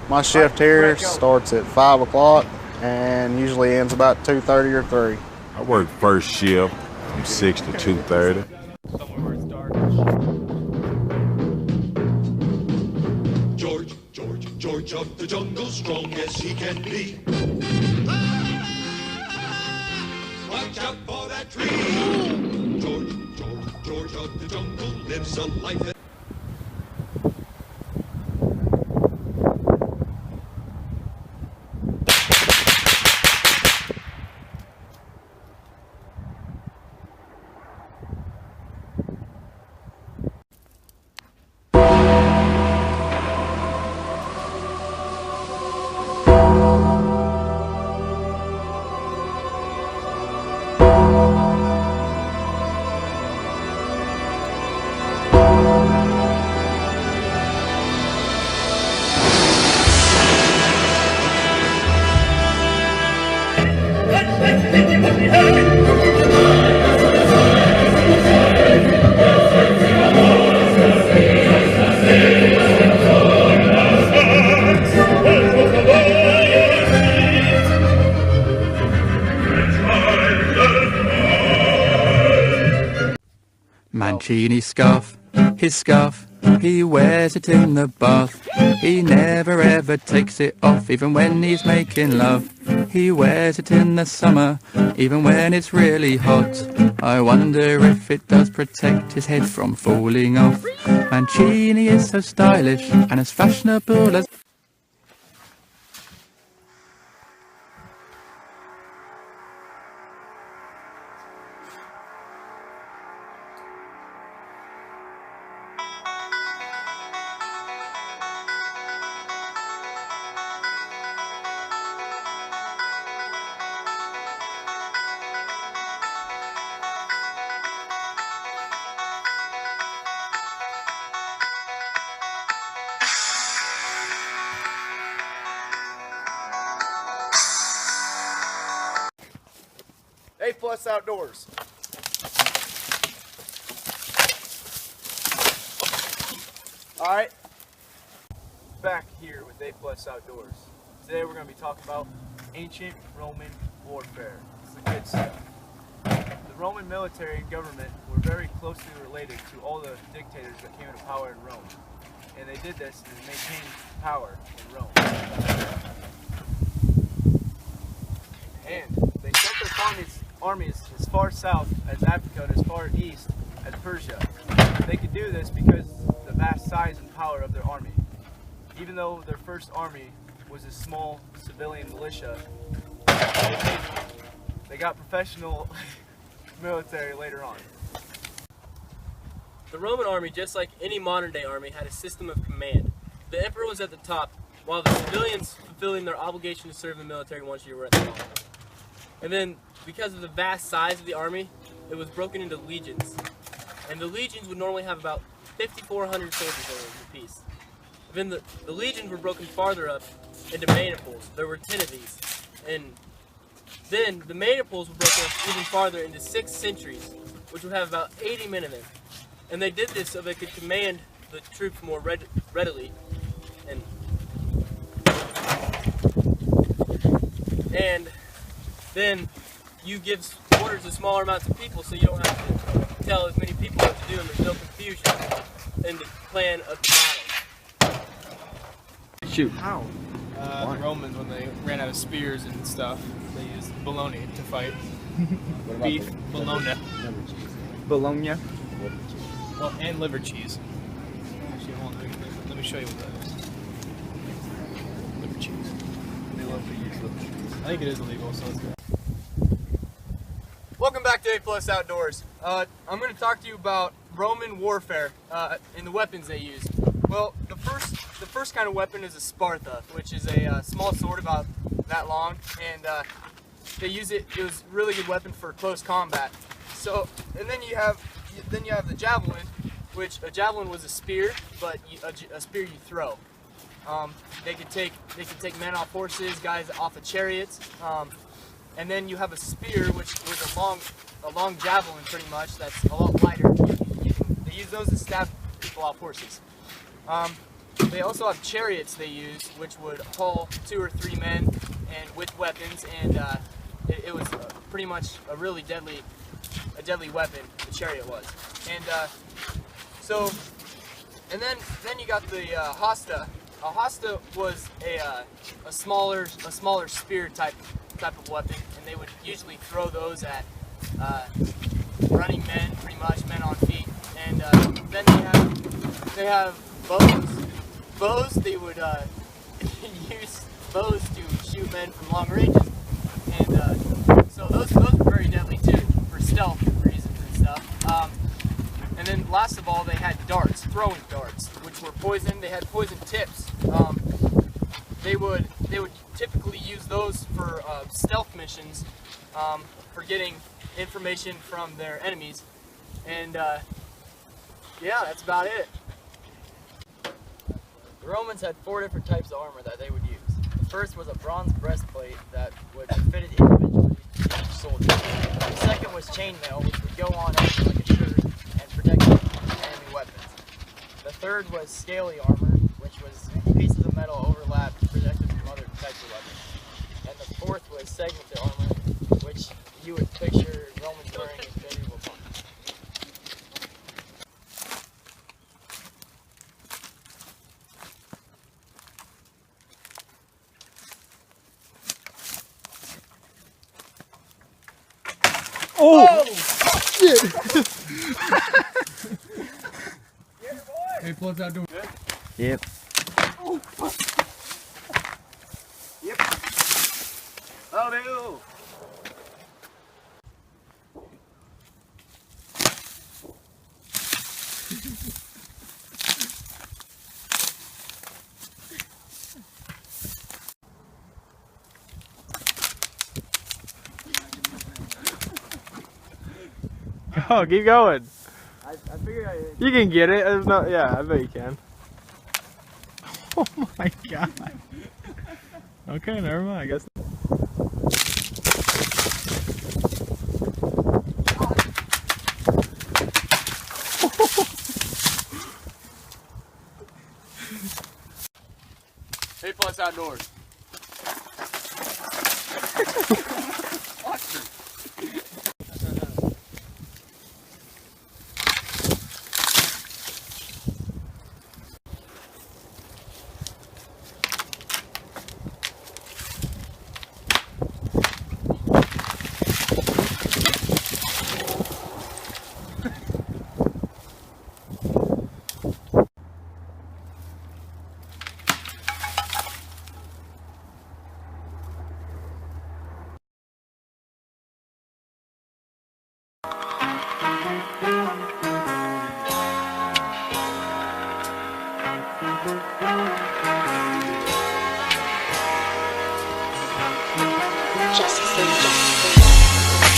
My shift here starts at 5 o'clock and usually ends about 2:30 or 3. I work first shift from 6 to 2:30. Somewhere where it's dark. George of the jungle, strong as he can be. Watch out for that tree. George of the jungle lives a life that... Mancini scarf, his scarf, he wears it in the bath. He never ever takes it off, even when he's making love. He wears it in the summer, even when it's really hot. I wonder if it does protect his head from falling off. Mancini is so stylish and as fashionable as... A+ Outdoors. Alright, back here with A+ Outdoors. Today we're going to be talking about ancient Roman warfare. It's the good stuff. The Roman military and government were very closely related to all the dictators that came into power in Rome. And they did this to maintain power in Rome. And they sent their armies as far south as Africa and as far east as Persia. They could do this because of the vast size and power of their army. Even though their first army was a small civilian militia, they got professional military later on. The Roman army, just like any modern-day army, had a system of command. The emperor was at the top, while the civilians fulfilling their obligation to serve the military once you were at the bottom. And then, because of the vast size of the army, it was broken into legions. And the legions would normally have about 5,400 soldiers in a piece. Then the legions were broken farther up into manifolds. There were 10 of these. And then the manifolds were broken up even farther into 6 centuries, which would have about 80 men in them. And they did this so they could command the troops more readily. And then you give orders to smaller amounts of people so you don't have to tell as many people what to do and there's no confusion in the plan of the battle. Shoot. How? The Romans, when they ran out of spears and stuff, they used bologna to fight. Beef, bologna. Bologna. Well, and liver cheese. Actually, hold on, let me show you what that is. Liver cheese. They love to use liver cheese. I think it is illegal, so let's go. Welcome back to A+ Outdoors. I'm going to talk to you about Roman warfare and the weapons they used. Well, the first kind of weapon is a Sparta, which is a small sword about that long, and they use it. It was a really good weapon for close combat. So, and then you have the javelin, which a javelin was a spear, but a spear you throw. They could take men off horses, guys off of chariots, and then you have a spear, which was a long javelin, pretty much. That's a lot lighter. They use those to stab people off horses. They also have chariots they use, which would haul 2 or 3 men and with weapons, and it was pretty much a really deadly weapon. The chariot was, and then you got the hosta. A hosta was a smaller spear type of weapon, and they would usually throw those at running men, pretty much men on feet. And then they have bows. Bows, they would use bows to shoot men from long ranges, and so those were very deadly too for stealth reasons and stuff. And then last of all, they had darts, throwing darts, which were poison. They had poison tips. They would typically use those for stealth missions, for getting information from their enemies, and yeah, that's about it. The Romans had 4 different types of armor that they would use. The first was a bronze breastplate that would be fitted individually to each soldier. The second was chainmail, which would go on over like a shirt and protect enemy weapons. The third was scaly armor, which was pieces of metal overlapped to protect them from other types of weapons. And the fourth was segmented armor, which you would picture Romans wearing in medieval times. Oh! Shit! Hey, close that door. Yep. Oh, fuck. Yep. Oh, no. Oh, keep going. I figured You can get it. There's no, yeah, I bet you can. Oh my god. Okay, never mind. I guess. A+ outdoors.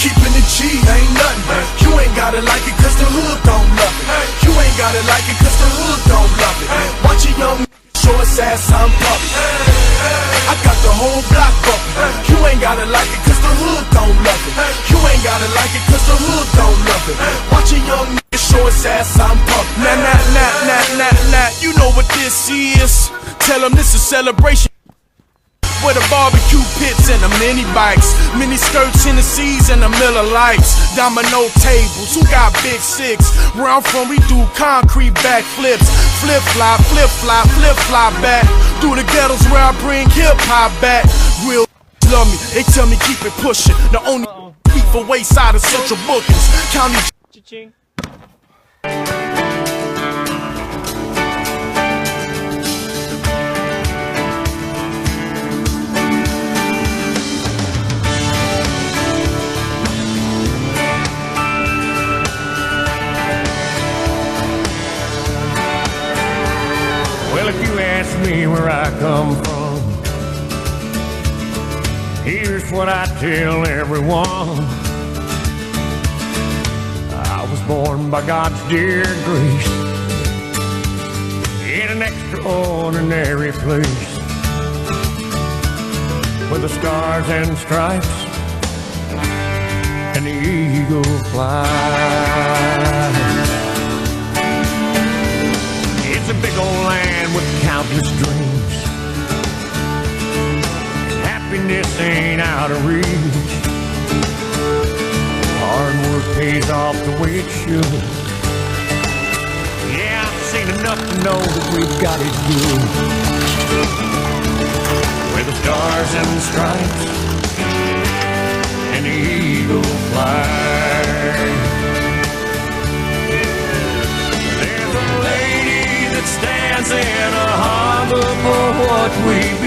Keeping it G ain't nothing. You ain't gotta like it cause the hood don't love it. You ain't gotta like it cause the hood don't love it. Watch a young show his ass I'm puppy. I got the whole block bumping. You ain't gotta like it cause the hood don't love it. You ain't gotta like it cause the hood don't love it. Watch a young show his ass I'm puppy. Nah, you know what this is. Tell him this is celebration. With a barbecue pits and the mini bikes, mini skirts, Hennessy's and the Miller Lights, domino tables. Who got big six? Where I'm from, we do concrete backflips, flip fly back through the ghettos where I bring hip hop back. Real love me, they tell me keep it pushing. The only beat for wayside of Central Bookings County. Cha-ching. Well, if you ask me where I come from, here's what I tell everyone. I was born by God's dear grace in an extraordinary place where the stars and stripes and the eagle flies. It's a big old land with accomplish dreams. Happiness ain't out of reach. Hard work pays off the way it should. Yeah, I've seen enough to know that we've got it good. Where the stars and the stripes and the eagle fly. There's a lady that stands in a harbor for what we